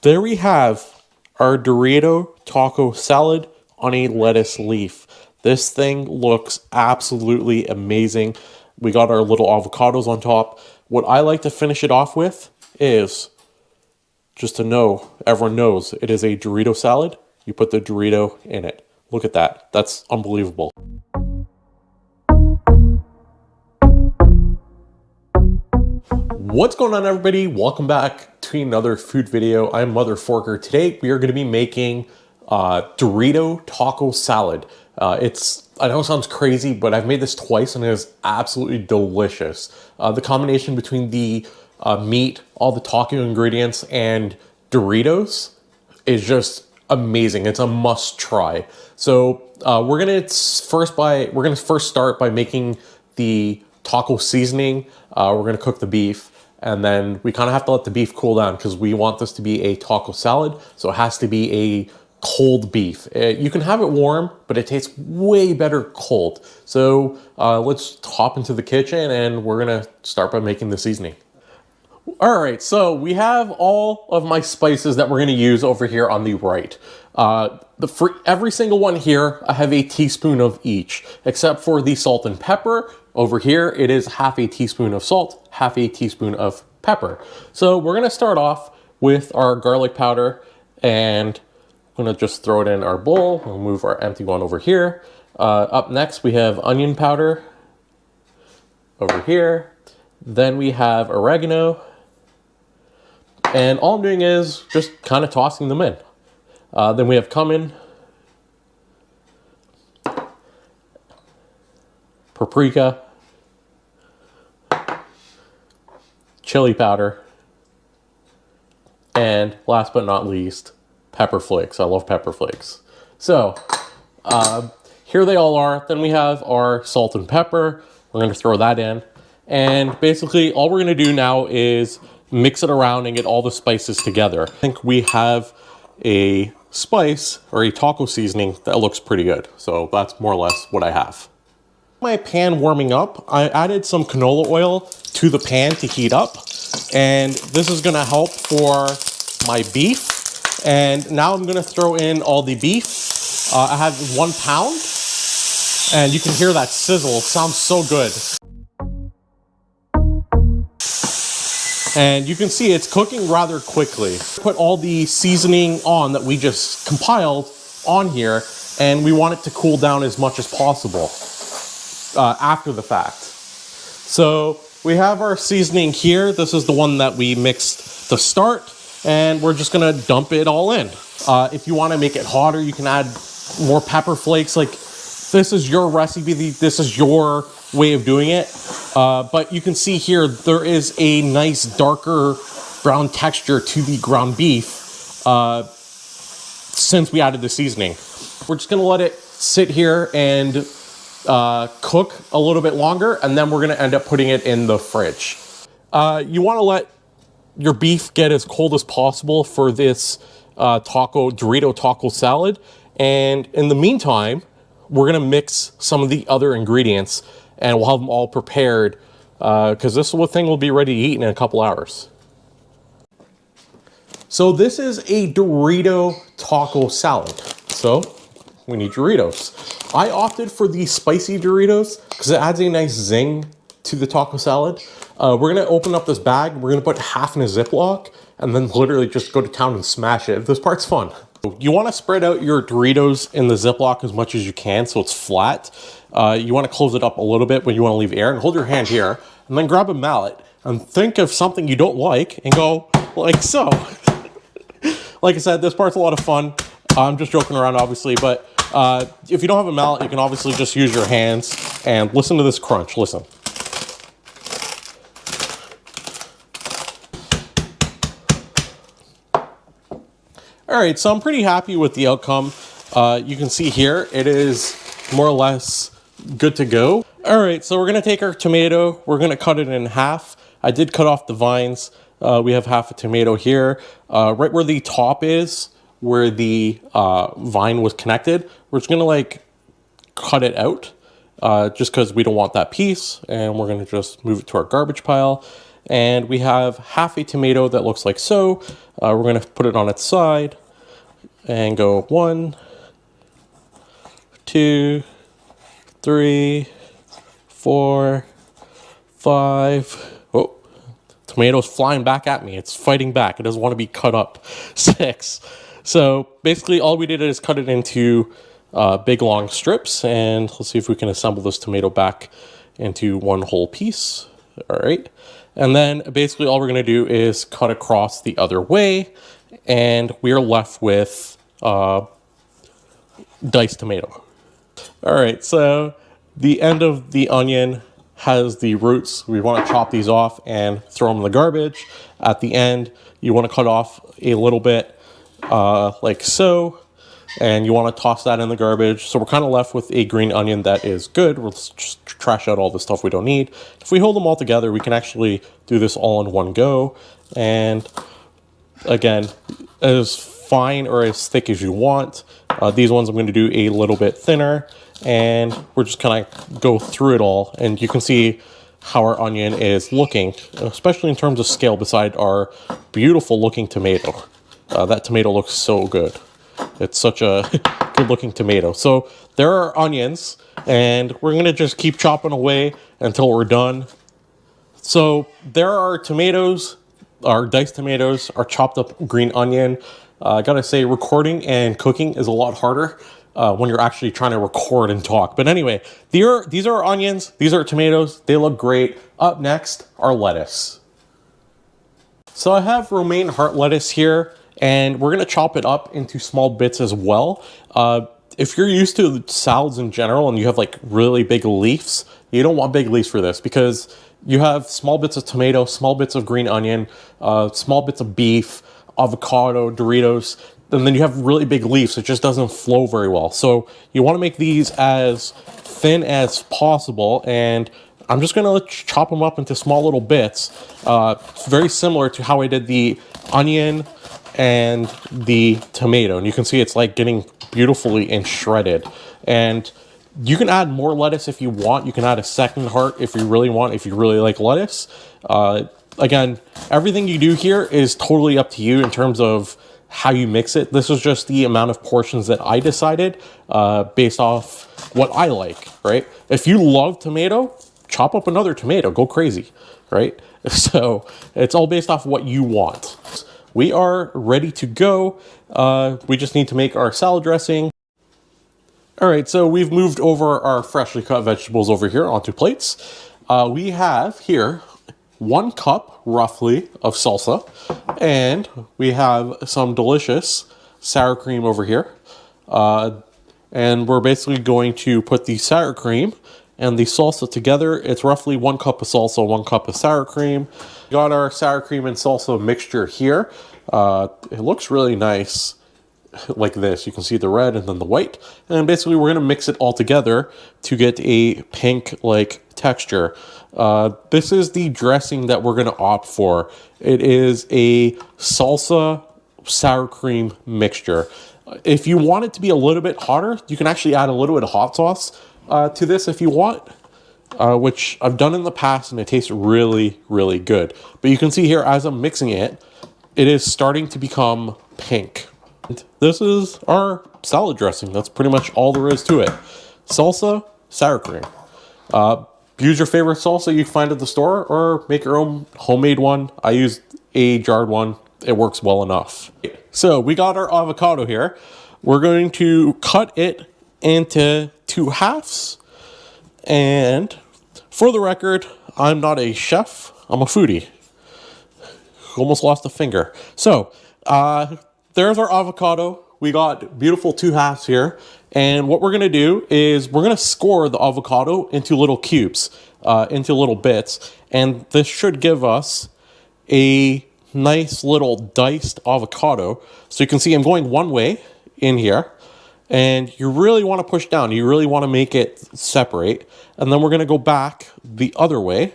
there we have our Dorito taco salad on a lettuce leaf. This thing looks absolutely amazing. We got our little avocados on top. What I like to finish it off with is, just to know, everyone knows, it is a Dorito salad. You put the Dorito in it. Look at that. That's unbelievable. What's going on, everybody? Welcome back to another food video. I'm Mother Forker. Today we are going to be making Dorito taco salad. I know it sounds crazy, but I've made this twice and it is absolutely delicious. The combination between the meat, all the taco ingredients, and Doritos is just amazing. It's a must try. So we're gonna first start by making the taco seasoning. We're gonna cook the beef, and then we kind of have to let the beef cool down because we want this to be a taco salad. So it has to be a cold beef. You can have it warm, but it tastes way better cold. So let's hop into the kitchen and we're gonna start by making the seasoning. All right, so we have all of my spices that we're gonna use over here on the right. For every single one here, I have a teaspoon of each, except for the salt and pepper. Over here, it is half a teaspoon of salt, half a teaspoon of pepper. So we're gonna start off with our garlic powder, and I'm gonna just throw it in our bowl. We'll move our empty one over here. Up next, we have onion powder over here. Then we have oregano. And all I'm doing is just kind of tossing them in. Then we have cumin, paprika, chili powder, and last but not least, pepper flakes. I love pepper flakes. So here they all are. Then we have our salt and pepper. We're going to throw that in. And basically all we're going to do now is mix it around and get all the spices together. I think we have a spice or a taco seasoning that looks pretty good. So that's more or less what I have. My pan warming up, I added some canola oil to the pan to heat up. And this is gonna help for my beef. And now I'm gonna throw in all the beef. I have 1 pound, and you can hear that sizzle. It sounds so good. And you can see it's cooking rather quickly. Put all the seasoning on that we just compiled on here, and we want it to cool down as much as possible after the fact. So we have our seasoning here. This is the one that we mixed to start, and we're just gonna dump it all in. If you wanna make it hotter, you can add more pepper flakes. Like, this is your recipe, this is your way of doing it. But you can see here, there is a nice darker brown texture to the ground beef since we added the seasoning. We're just gonna let it sit here and cook a little bit longer, and then we're gonna end up putting it in the fridge. You wanna let your beef get as cold as possible for this Dorito taco salad. And in the meantime, we're gonna mix some of the other ingredients and we'll have them all prepared because this thing will be ready to eat in a couple hours. So this is a Dorito taco salad. So we need Doritos. I opted for the spicy Doritos because it adds a nice zing to the taco salad. We're gonna open up this bag. We're gonna put half in a Ziploc and then literally just go to town and smash it. This part's fun. You wanna spread out your Doritos in the Ziploc as much as you can so it's flat. You wanna close it up a little bit when you wanna leave air, and hold your hand here, and then grab a mallet and think of something you don't like and go like so. Like I said, this part's a lot of fun. I'm just joking around, obviously, but if you don't have a mallet, you can obviously just use your hands, and listen to this crunch, listen. All right, so I'm pretty happy with the outcome. You can see here, it is more or less good to go. All right, so we're gonna take our tomato, we're gonna cut it in half. I did cut off the vines. We have half a tomato here. Right where the top is, where the vine was connected, we're just gonna like cut it out just because we don't want that piece, and we're gonna just move it to our garbage pile. And we have half a tomato that looks like so. We're going to put it on its side and go 1, 2, 3, 4, 5. Oh, tomato's flying back at me. It's fighting back. It doesn't want to be cut up. 6. So basically all we did is cut it into big long strips, and let's see if we can assemble this tomato back into one whole piece. All right. And then basically all we're going to do is cut across the other way, and we're left with diced tomato. All right, so the end of the onion has the roots. We want to chop these off and throw them in the garbage. At the end, you want to cut off a little bit like so, and you want to toss that in the garbage. So we're kind of left with a green onion that is good. We'll just trash out all the stuff we don't need. If we hold them all together, we can actually do this all in one go. And again, as fine or as thick as you want. These ones I'm going to do a little bit thinner, and we're just kind of go through it all. And you can see how our onion is looking, especially in terms of scale beside our beautiful looking tomato. That tomato looks so good. It's such a good looking tomato. So there are onions, and we're going to just keep chopping away until we're done. So there are tomatoes, our diced tomatoes, our chopped up green onion. I gotta say, recording and cooking is a lot harder when you're actually trying to record and talk. But anyway, these are onions, these are tomatoes, they look great. Up next, our lettuce. So I have romaine heart lettuce here, and we're gonna chop it up into small bits as well. If you're used to salads in general and you have like really big leaves, you don't want big leaves for this, because you have small bits of tomato, small bits of green onion, small bits of beef, avocado, Doritos, and then you have really big leaves. It just doesn't flow very well. So you want to make these as thin as possible, and I'm just going to chop them up into small little bits. Very similar to how I did the onion and the tomato. And you can see it's like getting beautifully and shredded. And you can add more lettuce if you want. You can add a second heart if you really want, if you really like lettuce. Again, everything you do here is totally up to you in terms of how you mix it. This is just the amount of portions that I decided based off what I like, right? If you love tomato, chop up another tomato, go crazy, right? So it's all based off what you want. We are ready to go. We just need to make our salad dressing. All right, so we've moved over our freshly cut vegetables over here onto plates. We have here 1 cup, roughly, of salsa, and we have some delicious sour cream over here. And we're basically going to put the sour cream and the salsa together. It's roughly 1 cup of salsa, 1 cup of sour cream. We got our sour cream and salsa mixture here. It looks really nice like this. You can see the red and then the white. And basically we're gonna mix it all together to get a pink-like texture. This is the dressing that we're gonna opt for. It is a salsa sour cream mixture. If you want it to be a little bit hotter, you can actually add a little bit of hot sauce to this if you want, which I've done in the past, and it tastes really, really good. But you can see here, as I'm mixing it, it is starting to become pink. This is our salad dressing. That's pretty much all there is to it. Salsa, sour cream. Use your favorite salsa you find at the store, or make your own homemade one. I used a jarred one. It works well enough. So we got our avocado here. We're going to cut it into 2 halves. And for the record, I'm not a chef. I'm a foodie. Almost lost a finger. So there's our avocado. We got beautiful 2 halves here. And what we're gonna do is we're gonna score the avocado into little cubes, into little bits. And this should give us a nice little diced avocado. So you can see I'm going one way in here, and you really want to push down. You really want to make it separate. And then we're going to go back the other way,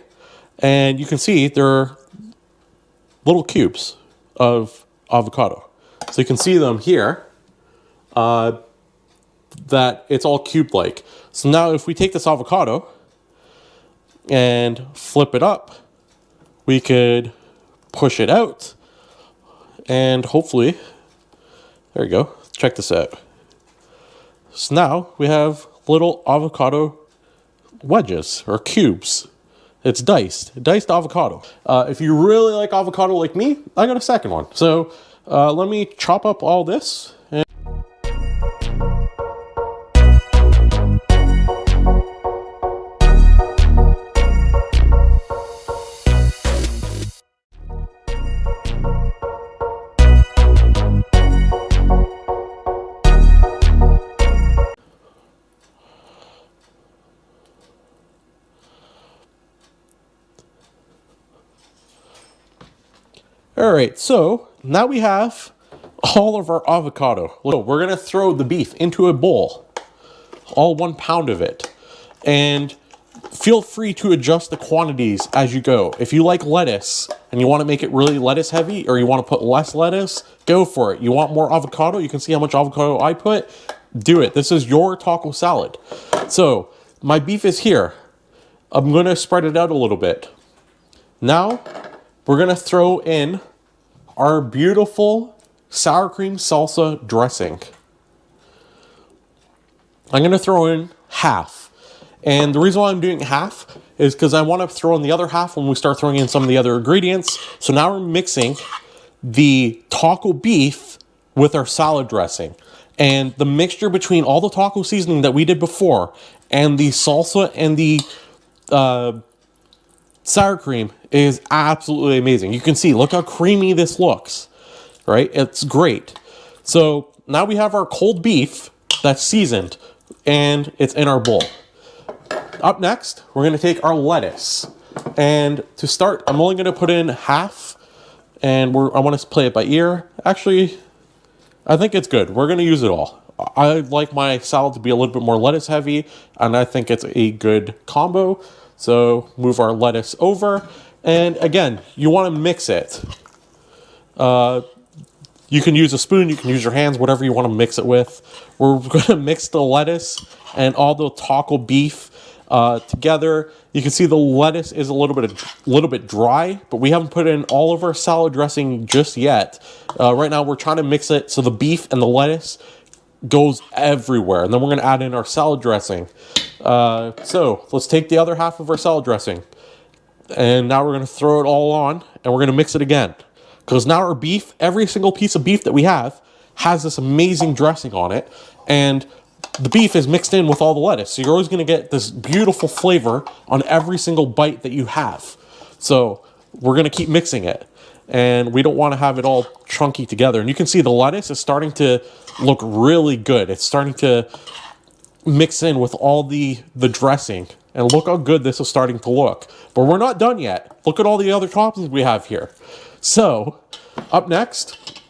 and you can see there are little cubes of avocado. So you can see them here, that it's all cube-like. So now if we take this avocado and flip it up, we could push it out, and hopefully, there we go. Check this out. So now we have little avocado wedges or cubes. It's diced avocado. If you really like avocado like me, I got a second one. So let me chop up all this. All right, so now we have all of our avocado. So we're gonna throw the beef into a bowl, all 1 pound of it. And feel free to adjust the quantities as you go. If you like lettuce and you wanna make it really lettuce heavy, or you wanna put less lettuce, go for it. You want more avocado, you can see how much avocado I put, do it. This is your taco salad. So my beef is here. I'm gonna spread it out a little bit. Now, we're gonna throw in our beautiful sour cream salsa dressing. I'm gonna throw in half. And the reason why I'm doing half is because I wanna throw in the other half when we start throwing in some of the other ingredients. So now we're mixing the taco beef with our salad dressing. And the mixture between all the taco seasoning that we did before and the salsa and the sour cream is absolutely amazing. You can see, look how creamy this looks, right? It's great. So now we have our cold beef that's seasoned and it's in our bowl. Up next, we're gonna take our lettuce. And to start, I'm only gonna put in half, and I wanna play it by ear. Actually, I think it's good. We're gonna use it all. I like my salad to be a little bit more lettuce heavy, and I think it's a good combo. So move our lettuce over, and again, you want to mix it. You can use a spoon, you can use your hands, whatever you want to mix it with. We're going to mix the lettuce and all the taco beef together. You can see the lettuce is a little bit dry, but we haven't put in all of our salad dressing just yet. Right now, we're trying to mix it so the beef and the lettuce goes everywhere, and then we're going to add in our salad dressing. So let's take the other half of our salad dressing, and now we're going to throw it all on, and we're going to mix it again, because now our beef, every single piece of beef that we have has this amazing dressing on it, and the beef is mixed in with all the lettuce, so you're always going to get this beautiful flavor on every single bite that you have. So we're going to keep mixing it, and we don't want to have it all chunky together. And you can see the lettuce is starting to look really good. It's starting to mix in with all the dressing, and look how good this is starting to look. But we're not done yet. Look at all the other toppings we have here. So up next,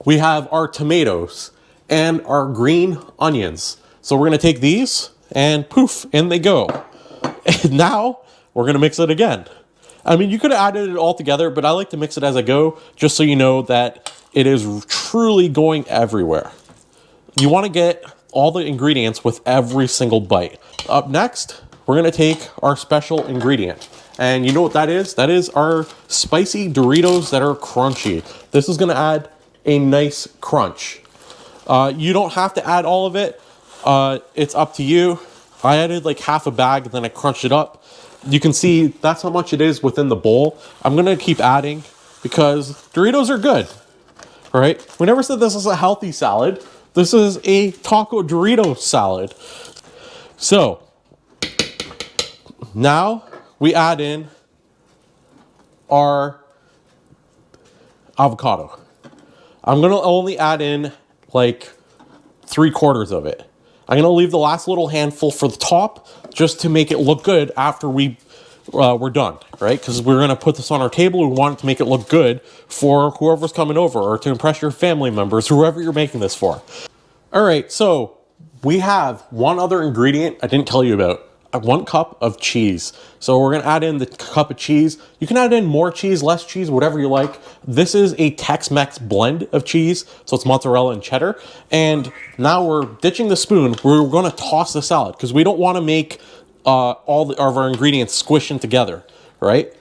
we have our tomatoes and our green onions. So we're gonna take these and poof, in they go. And now we're gonna mix it again. I mean, you could have added it all together, but I like to mix it as I go, just so you know that it is truly going everywhere. You wanna get all the ingredients with every single bite. Up next, we're gonna take our special ingredient. And you know what that is? That is our spicy Doritos that are crunchy. This is gonna add a nice crunch. You don't have to add all of it. It's up to you. I added like half a bag, and then I crunched it up. You can see that's how much it is within the bowl. I'm gonna keep adding because Doritos are good, all right? We never said this is a healthy salad. This is a taco Dorito salad. So now we add in our avocado. I'm gonna only add in like 3/4 of it. I'm gonna leave the last little handful for the top just to make it look good after we're done, right? Because we're gonna put this on our table. We want it to make it look good for whoever's coming over, or to impress your family members, whoever you're making this for. All right, so we have one other ingredient I didn't tell you about. 1 cup of cheese. So we're gonna add in the cup of cheese. You can add in more cheese, less cheese, whatever you like. This is a Tex-Mex blend of cheese, so it's mozzarella and cheddar. And now we're ditching the spoon. We're gonna toss the salad because we don't wanna make all of our ingredients squish in together, right?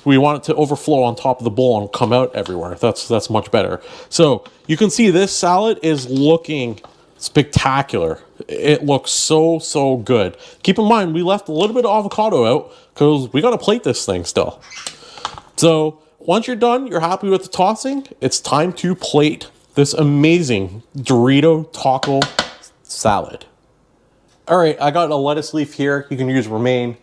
We want it to overflow on top of the bowl and come out everywhere. That's much better. So you can see this salad is looking spectacular. It looks so good. Keep in mind, we left a little bit of avocado out because we got to plate this thing still. So once you're done, you're happy with the tossing, it's time to plate this amazing Dorito taco salad. All right, I got a lettuce leaf here. You can use romaine.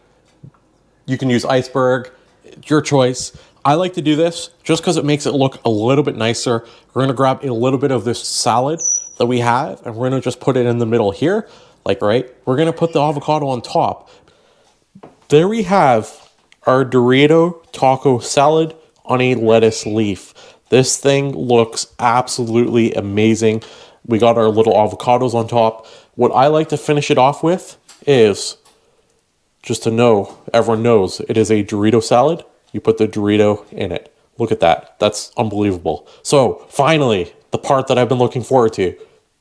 You can use iceberg. It's your choice. I like to do this just because it makes it look a little bit nicer. We're gonna grab a little bit of this salad that we have and we're gonna just put it in the middle here, like right. We're gonna put the avocado on top. There we have our Dorito taco salad on a lettuce leaf. This thing looks absolutely amazing. We got our little avocados on top. What I like to finish it off with is, just to know, everyone knows, it is a Dorito salad. You put the Dorito in it. Look at that. That's unbelievable. So finally, the part that I've been looking forward to,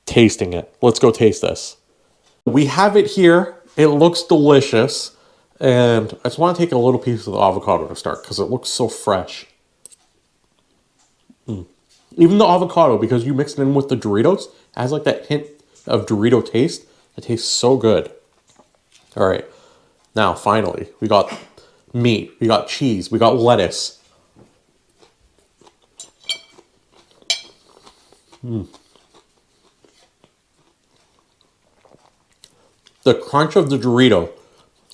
tasting it. Let's go taste this. We have it here. It looks delicious. And I just want to take a little piece of the avocado to start because it looks so fresh. Even the avocado, because you mixed it in with the Doritos, has like that hint of Dorito taste. It tastes so good. All right. Now, finally, we got meat, we got cheese, we got lettuce. The crunch of the Dorito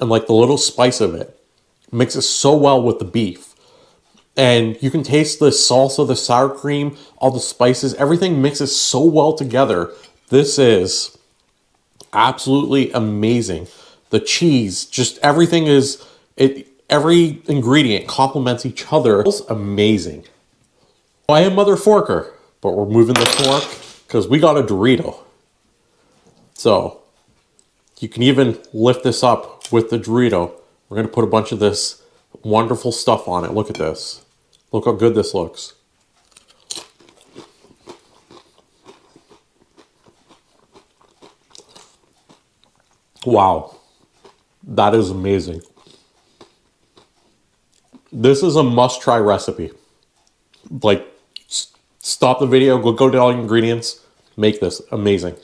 and like the little spice of it mixes so well with the beef. And you can taste the salsa, the sour cream, all the spices, everything mixes so well together. This is absolutely amazing. The cheese, just everything is, every ingredient complements each other. It's amazing. I am Mother Forker, but we're moving the fork because we got a Dorito. So you can even lift this up with the Dorito. We're gonna put a bunch of this wonderful stuff on it. Look at this. Look how good this looks. Wow. That is amazing. This is a must-try recipe. Like, stop the video, go to all the ingredients, make this amazing.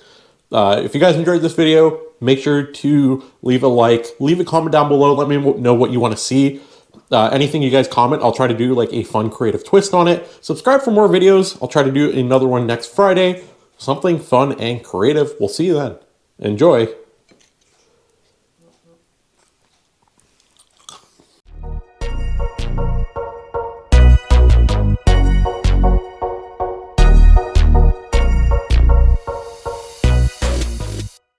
If you guys enjoyed this video, make sure to leave a like, leave a comment down below, let me know what you want to see. Anything you guys comment, I'll try to do like a fun creative twist on it. Subscribe for more videos. I'll try to do another one next Friday. Something fun and creative. We'll see you then. Enjoy.